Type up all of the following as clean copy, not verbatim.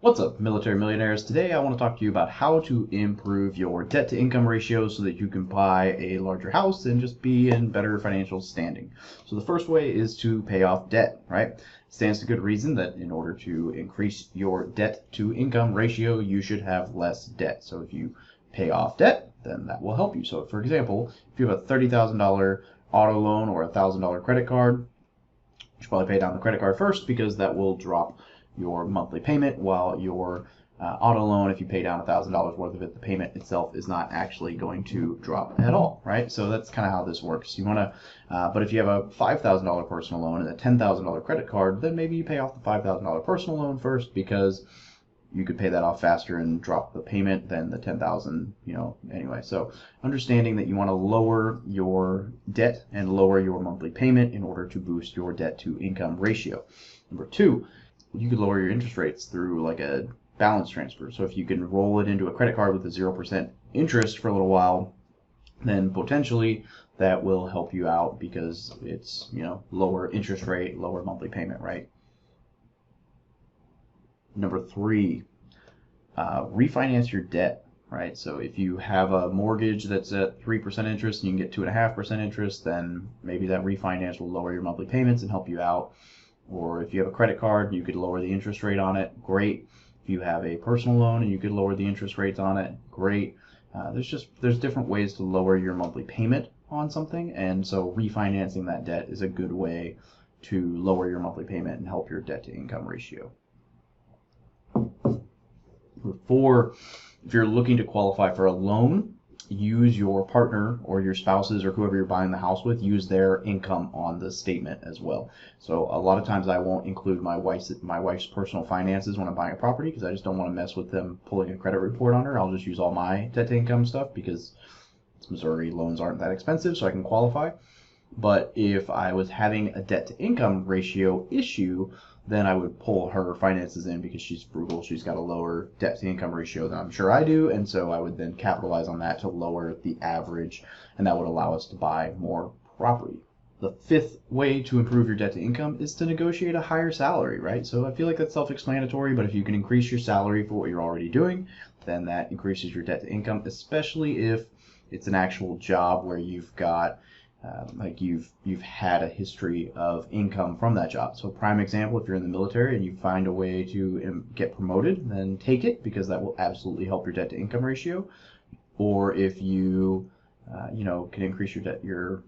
What's up, military millionaires? Today I want to talk to you about how to improve your debt to income ratio so that you can buy a larger house and just be in better financial standing. So the first way is to pay off debt, right? Stands to good reason that in order to increase your debt to income ratio, you should have less debt. So if you pay off debt, then that will help you. So for example, if you have a $30,000 auto loan or a $1,000 credit card, you should probably pay down the credit card first because that will drop your monthly payment, while your auto loan, if you pay down $1,000 worth of it, the payment itself is not actually going to drop at all, right? So that's kind of how this works. You want to, but if you have a $5,000 personal loan and a $10,000 credit card, then maybe you pay off the $5,000 personal loan first because you could pay that off faster and drop the payment than the 10,000, anyway. So understanding that you want to lower your debt and lower your monthly payment in order to boost your debt to income ratio. Number two, you could lower your interest rates through like a balance transfer. So if you can roll it into a credit card with a 0% interest for a little while, then potentially that will help you out because it's, lower interest rate, lower monthly payment, right? Number three, refinance your debt, right? So if you have a mortgage that's at 3% interest and you can get 2.5% interest, then maybe that refinance will lower your monthly payments and help you out. Or if you have a credit card, you could lower the interest rate on it, great. If you have a personal loan and you could lower the interest rates on it, great. There's different ways to lower your monthly payment on something, and so refinancing that debt is a good way to lower your monthly payment and help your debt to income ratio. Number four, if you're looking to qualify for a loan, use your partner or your spouses or whoever you're buying the house with, use their income on the statement as well. So a lot of times I won't include my wife's personal finances when I'm buying a property because I just don't want to mess with them pulling a credit report on her. I'll just use all my debt to income stuff because Missouri loans aren't that expensive, so I can qualify. But if I was having a debt to income ratio issue, then I would pull her finances in because she's frugal. She's got a lower debt to income ratio than I'm sure I do. And so I would then capitalize on that to lower the average, and that would allow us to buy more property. The fifth way to improve your debt to income is to negotiate a higher salary, right? So I feel like that's self-explanatory, but if you can increase your salary for what you're already doing, then that increases your debt to income, especially if it's an actual job where you've got you've had a history of income from that job. So prime example, if you're in the military and you find a way to get promoted, then take it because that will absolutely help your debt to income ratio. Or if you can increase your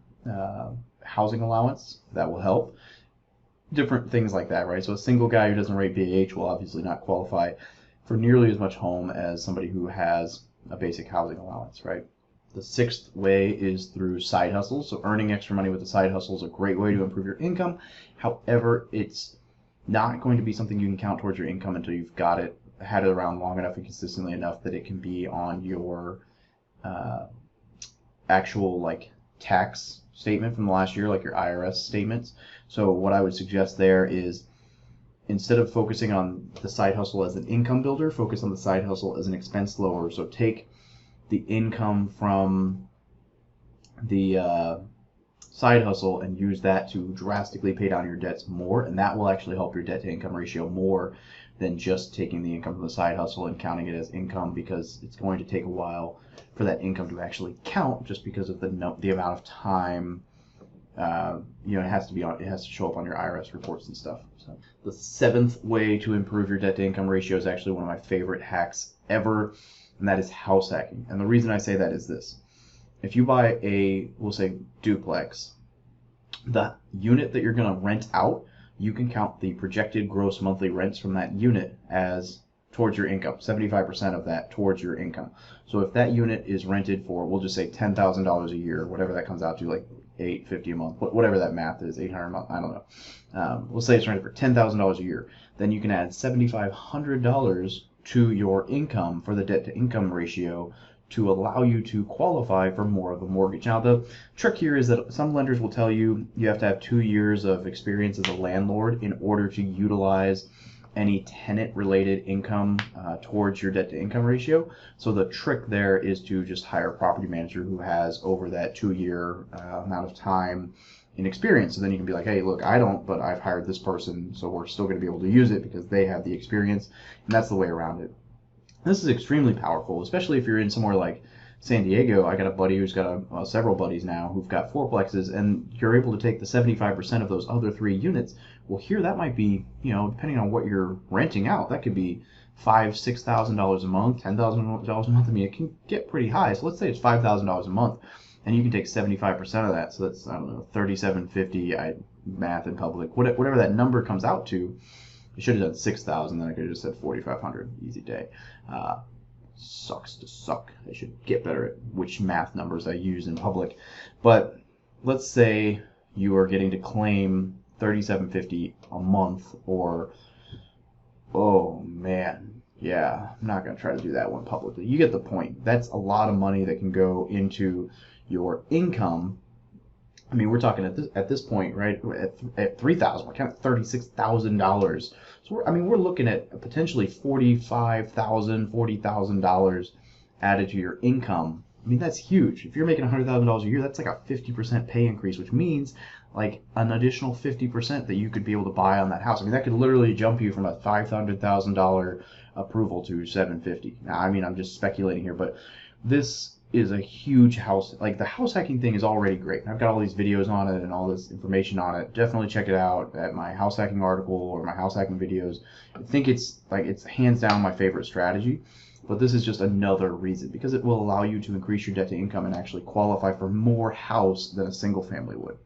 housing allowance, that will help. Different things like that, right? So a single guy who doesn't rate BAH will obviously not qualify for nearly as much home as somebody who has a basic housing allowance, right? The sixth way is through side hustles. So earning extra money with a side hustle is a great way to improve your income. However, it's not going to be something you can count towards your income until you've had it around long enough and consistently enough that it can be on your actual tax statement from the last year, like your IRS statements. So what I would suggest there is, instead of focusing on the side hustle as an income builder, focus on the side hustle as an expense lower. So take the income from the side hustle and use that to drastically pay down your debts more, and that will actually help your debt to income ratio more than just taking the income from the side hustle and counting it as income, because it's going to take a while for that income to actually count just because of the amount of time it has to show up on your IRS reports and stuff. So the seventh way to improve your debt to income ratio is actually one of my favorite hacks ever, and that is house hacking. And the reason I say that is this. If you buy we'll say duplex, the unit that you're going to rent out, you can count the projected gross monthly rents from that unit as towards your income, 75% of that towards your income. So if that unit is rented for, we'll just say $10,000 a year, whatever that comes out to, like $850 a month, whatever that math is, $800 a month, I don't know. We'll say it's rented for $10,000 a year. Then you can add $7,500 to your income for the debt to income ratio to allow you to qualify for more of a mortgage. Now the trick here is that some lenders will tell you you have to have 2 years of experience as a landlord in order to utilize any tenant related income towards your debt to income ratio. So the trick there is to just hire a property manager who has over that 2 year amount of time inexperienced. So then you can be like, hey, look, I don't, but I've hired this person, so we're still going to be able to use it because they have the experience, and that's the way around it. This is extremely powerful, especially if you're in somewhere like San Diego. I got a buddy who's got several buddies now who've got fourplexes, and you're able to take the 75% of those other 3 units. Well, here that might be, depending on what you're renting out, that could be $5,000-$6,000 a month, $10,000 a month. I mean, it can get pretty high. So let's say it's $5,000 a month, and you can take 75% of that. So that's, I don't know, $3,750. I math in public, whatever that number comes out to. I should have done 6,000, then I could have just said 4,500. Easy day. Sucks to suck. I should get better at which math numbers I use in public. But let's say you are getting to claim $3,750 a month, or, oh man, yeah, I'm not going to try to do that one publicly. You get the point. That's a lot of money that can go into your income. I mean, we're talking at this point, right? At $3,000, we're counting $36,000. So we're looking at potentially $45,000, $40,000 added to your income. I mean, that's huge. If you're making $100,000 a year, that's like a 50% pay increase, which means like an additional 50% that you could be able to buy on that house. I mean, that could literally jump you from a $500,000 approval to $750,000. Now, I mean, I'm just speculating here, but this is a huge house. Like, the house hacking thing is already great. I've got all these videos on it and all this information on it. Definitely check it out at my house hacking article or my house hacking videos. I think it's hands down my favorite strategy. But this is just another reason, because it will allow you to increase your debt to income and actually qualify for more house than a single family would.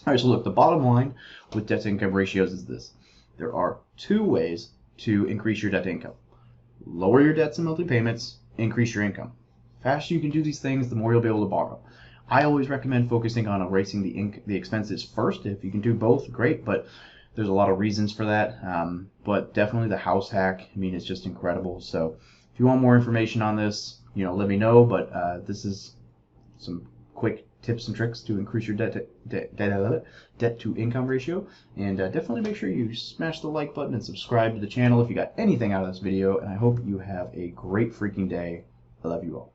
All right, so look, the bottom line with debt to income ratios is this. There are 2 ways to increase your debt to income. Lower your debts and monthly payments, increase your income. The faster you can do these things, the more you'll be able to borrow. I always recommend focusing on erasing the expenses first. If you can do both, great, but there's a lot of reasons for that. But definitely the house hack, I mean, it's just incredible. So if you want more information on this, let me know. But this is some quick tips and tricks to increase your debt to income ratio. And definitely make sure you smash the like button and subscribe to the channel if you got anything out of this video. And I hope you have a great freaking day. I love you all.